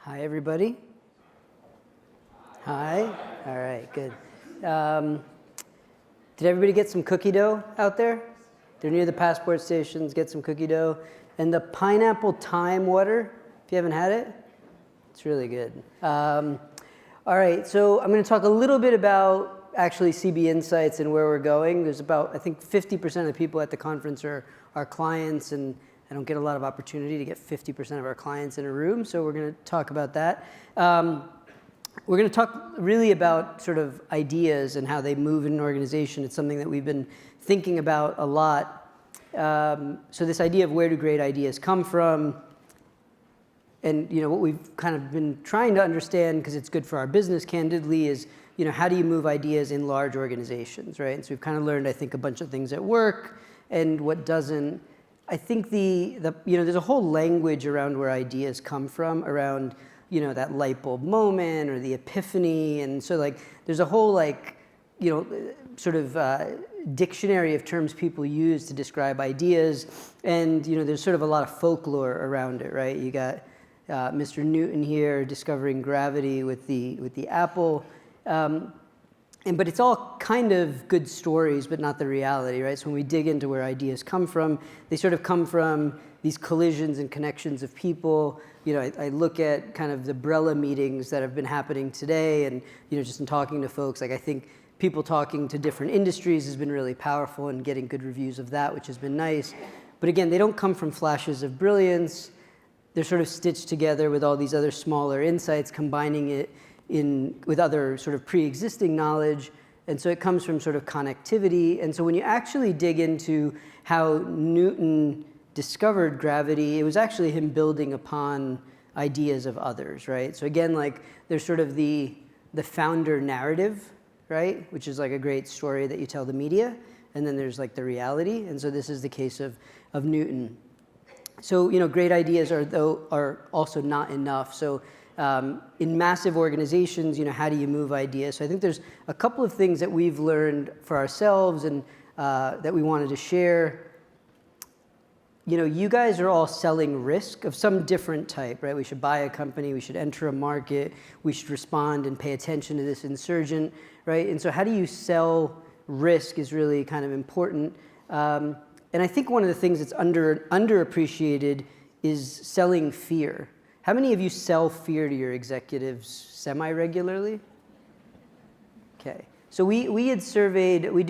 Hi, everybody. Hi. All right, good. Did everybody get some cookie dough out there? They're near the passport stations. Get some cookie dough. And the pineapple thyme water, if you haven't had it, it's really good. All right, so I'm going to talk a little bit about actually CB Insights and where we're going. There's about, I think, 50% of the people at the conference are our clients, and I don't get a lot of opportunity to get 50% of our clients in a room, so we're going to talk about that. We're going to talk really about sort of ideas and how they move in an organization. It's something that we've been thinking about a lot. So this idea of where do great ideas come from, and what we've kind of been trying to understand, because it's good for our business, candidly, is how do you move ideas in large organizations, right? And so we've kind of learned, I think, a bunch of things that work and what doesn't. I think there's a whole language around where ideas come from, around that light bulb moment or the epiphany, and so there's a whole sort of dictionary of terms people use to describe ideas, and there's sort of a lot of folklore around it, right? You got Mr. Newton here discovering gravity with the apple. But it's all kind of good stories, but not the reality, right? So when we dig into where ideas come from, they sort of come from these collisions and connections of people. I look at kind of the Brella meetings that have been happening today, and just in talking to folks, I think people talking to different industries has been really powerful, and getting good reviews of that, which has been nice. But again, they don't come from flashes of brilliance. They're sort of stitched together with all these other smaller insights, combining it with other sort of pre-existing knowledge, and so it comes from sort of connectivity. And so when you actually dig into how Newton discovered gravity, it was actually him building upon ideas of others, right? So again, there's sort of the founder narrative, right, which is a great story that you tell the media, and then there's the reality, and so this is the case of Newton. So great ideas are also not enough. So in massive organizations, how do you move ideas? So I think there's a couple of things that we've learned for ourselves and that we wanted to share. You guys are all selling risk of some different type, right? We should buy a company, we should enter a market, we should respond and pay attention to this insurgent, right? And so how do you sell risk is really kind of important. And I think one of the things that's underappreciated is selling fear. How many of you sell fear to your executives semi-regularly? Okay, so we had surveyed. We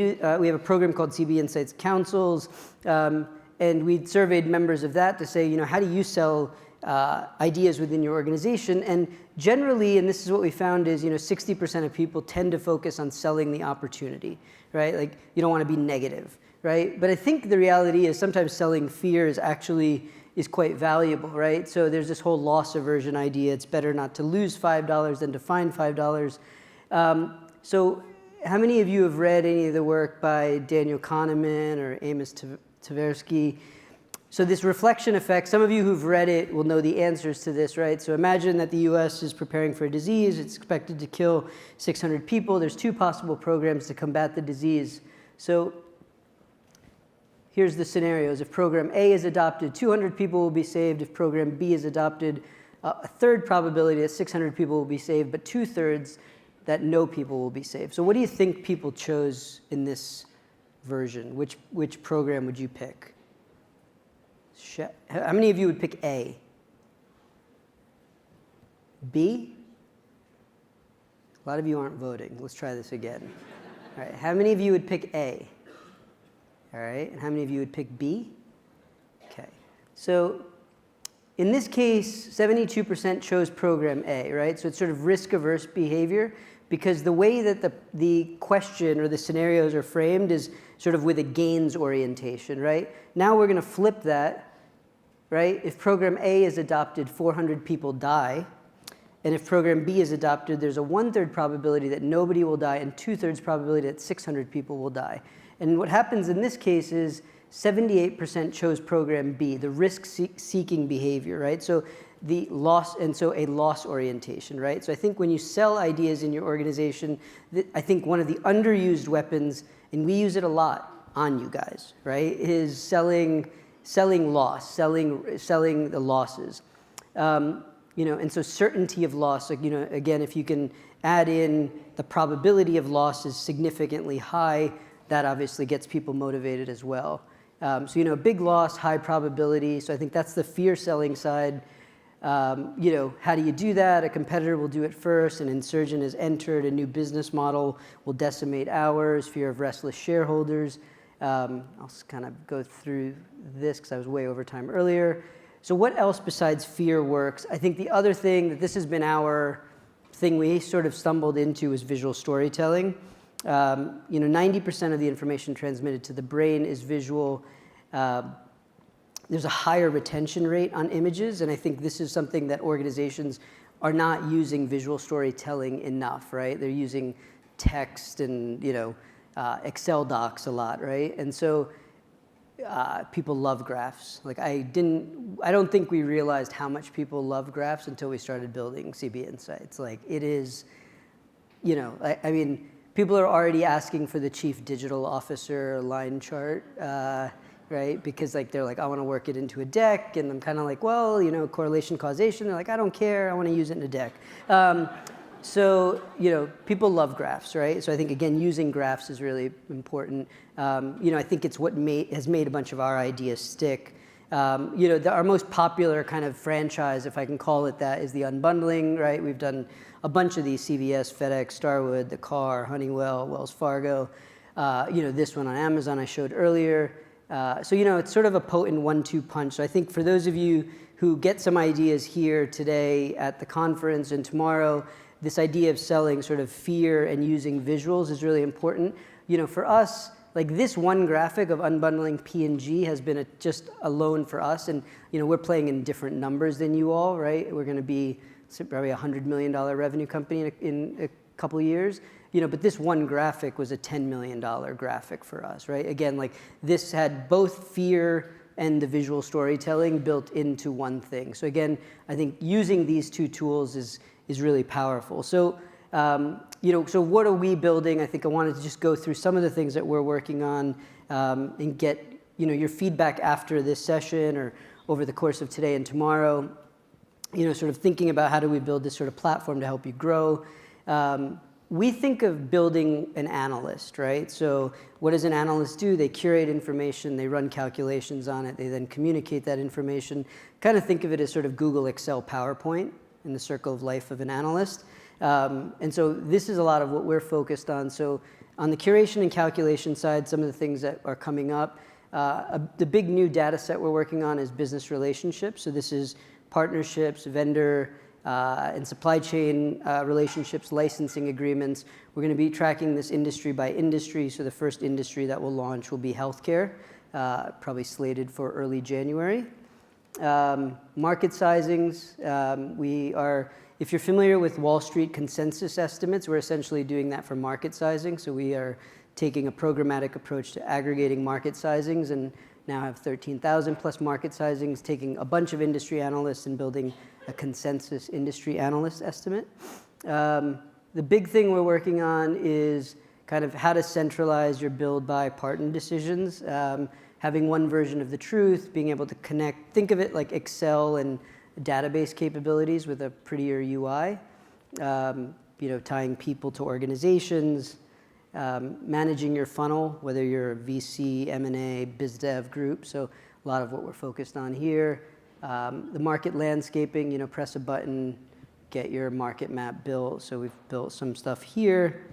have a program called CB Insights Councils, and we surveyed members of that to say, how do you sell ideas within your organization? And generally, and this is what we found, is 60% of people tend to focus on selling the opportunity, right? You don't want to be negative, right? But I think the reality is sometimes selling fear is quite valuable, right? So there's this whole loss aversion idea. It's better not to lose $5 than to find $5. So how many of you have read any of the work by Daniel Kahneman or Amos Tversky? So this reflection effect, some of you who've read it will know the answers to this, right? So imagine that the US is preparing for a disease. It's expected to kill 600 people. There's 2 possible programs to combat the disease. So here's the scenarios. If program A is adopted, 200 people will be saved. If program B is adopted, a third probability that 600 people will be saved, but 2/3 that no people will be saved. So what do you think people chose in this version? Which program would you pick? How many of you would pick A? B? A lot of you aren't voting. Let's try this again. All right, how many of you would pick A? All right, and how many of you would pick B? Okay, so in this case, 72% chose program A, right? So it's sort of risk-averse behavior, because the way that the question or the scenarios are framed is sort of with a gains orientation, right? Now we're going to flip that, right? If program A is adopted, 400 people die. And if program B is adopted, there's a 1/3 probability that nobody will die and 2/3 probability that 600 people will die. And what happens in this case is 78% chose program B, the risk-seeking behavior, right? So the loss, and so a loss orientation, right? So I think when you sell ideas in your organization, I think one of the underused weapons, and we use it a lot on you guys, right, is selling loss, selling the losses. And so certainty of loss, like, again, if you can add in the probability of loss is significantly high, that obviously gets people motivated as well. So, big loss, high probability. So I think that's the fear selling side. How do you do that? A competitor will do it first. An insurgent has entered. A new business model will decimate hours. Fear of restless shareholders. I'll kind of go through this because I was way over time earlier. So what else besides fear works? I think the other thing that this has been our thing we sort of stumbled into is visual storytelling. 90% of the information transmitted to the brain is visual. There's a higher retention rate on images, and I think this is something that organizations are not using visual storytelling enough, right? They're using text and Excel docs a lot, right? And so people love graphs. Like I don't think we realized how much people love graphs until we started building CB Insights. Like it is, I mean, people are already asking for the chief digital officer line chart, right? Because they're like, I want to work it into a deck, and I'm kind of like, well, correlation causation. They're like, I don't care. I want to use it in a deck. So, people love graphs, right? So I think, again, using graphs is really important. I think it's what has made a bunch of our ideas stick. Our most popular kind of franchise, if I can call it that, is the unbundling, right? We've done a bunch of these: CVS, FedEx, Starwood, the car, Honeywell, Wells Fargo. This one on Amazon I showed earlier. So, it's sort of a potent 1-2 punch. So I think for those of you who get some ideas here today at the conference and tomorrow, this idea of selling sort of fear and using visuals is really important. For us, like this one graphic of unbundling P&G has been just alone for us. And, we're playing in different numbers than you all, right? We're going to be probably a $100 million revenue company in a couple of years. But this one graphic was a $10 million graphic for us, right? Again, like this had both fear and the visual storytelling built into one thing. So again, I think using these two tools is really powerful. So, so what are we building? I think I wanted to just go through some of the things that we're working on and get, your feedback after this session or over the course of today and tomorrow, sort of thinking about how do we build this sort of platform to help you grow. We think of building an analyst, right? So what does an analyst do? They curate information, they run calculations on it, they then communicate that information. Kind of think of it as sort of Google, Excel, PowerPoint in the circle of life of an analyst. And so this is a lot of what we're focused on. So on the curation and calculation side, some of the things that are coming up, the big new data set we're working on is business relationships. So this is partnerships, vendor, and supply chain relationships, licensing agreements. We're going to be tracking this industry by industry. So the first industry that will launch will be healthcare, probably slated for early January. Market sizings. If you're familiar with Wall Street consensus estimates, we're essentially doing that for market sizing. So we are taking a programmatic approach to aggregating market sizings and now have 13,000 plus market sizings, taking a bunch of industry analysts and building a consensus industry analyst estimate. The big thing we're working on is kind of how to centralize your build, buy, partner decisions. Having one version of the truth, being able to connect, think of it like Excel and database capabilities with a prettier UI. Tying people to organizations, managing your funnel, whether you're a VC, M&A, biz dev group. So a lot of what we're focused on here. The market landscaping, press a button, get your market map built. So we've built some stuff here.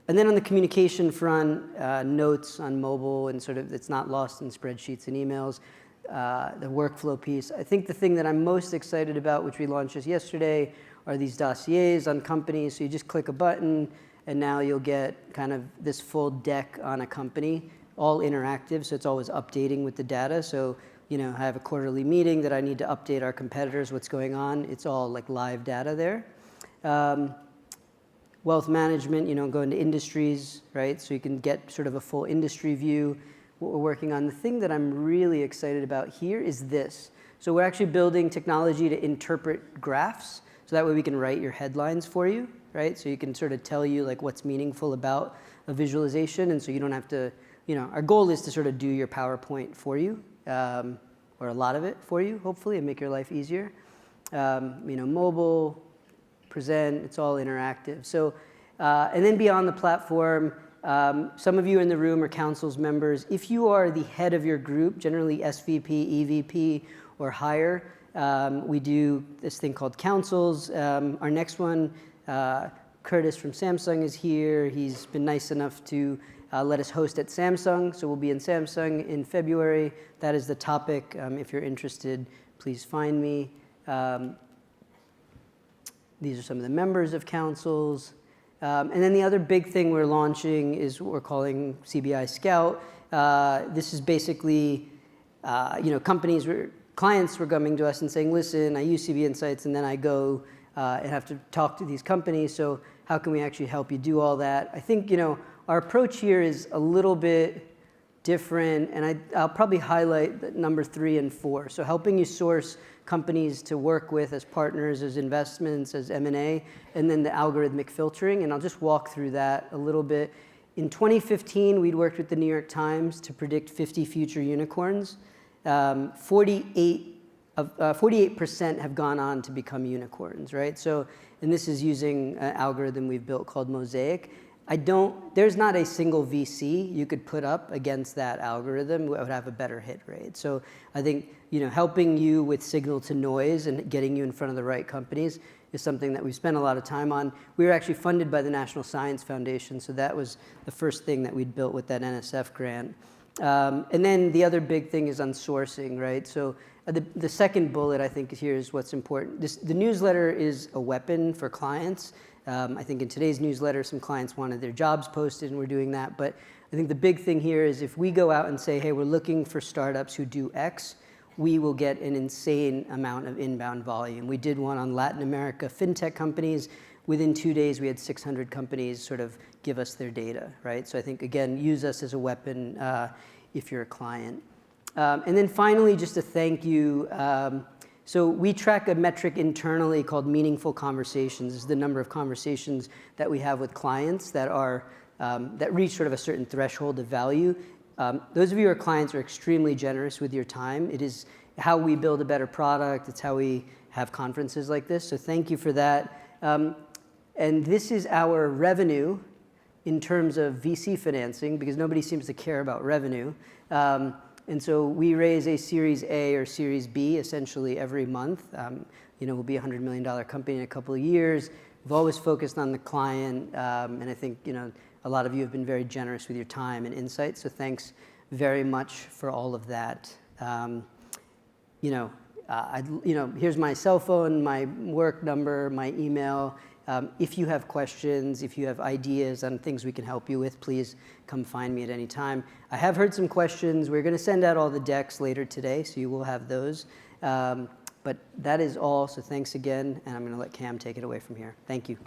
And then on the communication front, notes on mobile and sort of it's not lost in spreadsheets and emails. The workflow piece. I think the thing that I'm most excited about, which we launched just yesterday, are these dossiers on companies. So you just click a button, and now you'll get kind of this full deck on a company, all interactive, so it's always updating with the data. So, I have a quarterly meeting that I need to update our competitors, what's going on. It's all like live data there. Wealth management, go into industries, right? So you can get sort of a full industry view. What we're working on, the thing that I'm really excited about here is this. So we're actually building technology to interpret graphs, so that way we can write your headlines for you, right? So you can sort of tell you like what's meaningful about a visualization, and so you don't have to, our goal is to sort of do your PowerPoint for you, or a lot of it for you, hopefully, and make your life easier. mobile, present, it's all interactive. So, and then beyond the platform, some of you in the room are councils members. If you are the head of your group, generally SVP, EVP, or higher, we do this thing called councils. Our next one, Curtis from Samsung is here. He's been nice enough to let us host at Samsung. So we'll be in Samsung in February. That is the topic. If you're interested, please find me. These are some of the members of councils. And then the other big thing we're launching is what we're calling CBI Scout. This is basically, clients were coming to us and saying, listen, I use CB Insights and then I go and have to talk to these companies. So how can we actually help you do all that? I think, our approach here is a little bit different, and I'll probably highlight number 3 and 4. So helping you source companies to work with as partners, as investments, as M&A, and then the algorithmic filtering, and I'll just walk through that a little bit. In 2015, we'd worked with the New York Times to predict 50 future unicorns. 48% have gone on to become unicorns, right? So, and this is using an algorithm we've built called Mosaic. There's not a single VC you could put up against that algorithm that would have a better hit rate. So I think, helping you with signal to noise and getting you in front of the right companies is something that we've spent a lot of time on. We were actually funded by the National Science Foundation, so that was the first thing that we'd built with that NSF grant. And then the other big thing is on sourcing, right? So the second bullet, I think, here is what's important. The newsletter is a weapon for clients. I think in today's newsletter, some clients wanted their jobs posted, and we're doing that. But I think the big thing here is if we go out and say, hey, we're looking for startups who do X, we will get an insane amount of inbound volume. We did one on Latin America fintech companies. Within 2 days, we had 600 companies sort of give us their data, right? So I think, again, use us as a weapon if you're a client. And then finally, just a thank you. So we track a metric internally called meaningful conversations. This is the number of conversations that we have with clients that are that reach sort of a certain threshold of value. Those of you who are clients are extremely generous with your time. It is how we build a better product. It's how we have conferences like this. So thank you for that. And this is our revenue in terms of VC financing, because nobody seems to care about revenue. And so we raise a Series A or Series B essentially every month. We'll be a $100 million company in a couple of years. We've always focused on the client, and I think a lot of you have been very generous with your time and insight. So thanks very much for all of that. Here's my cell phone, my work number, my email. If you have questions, if you have ideas on things we can help you with, please come find me at any time. I have heard some questions. We're going to send out all the decks later today, so you will have those. But that is all, so thanks again, and I'm going to let Cam take it away from here. Thank you.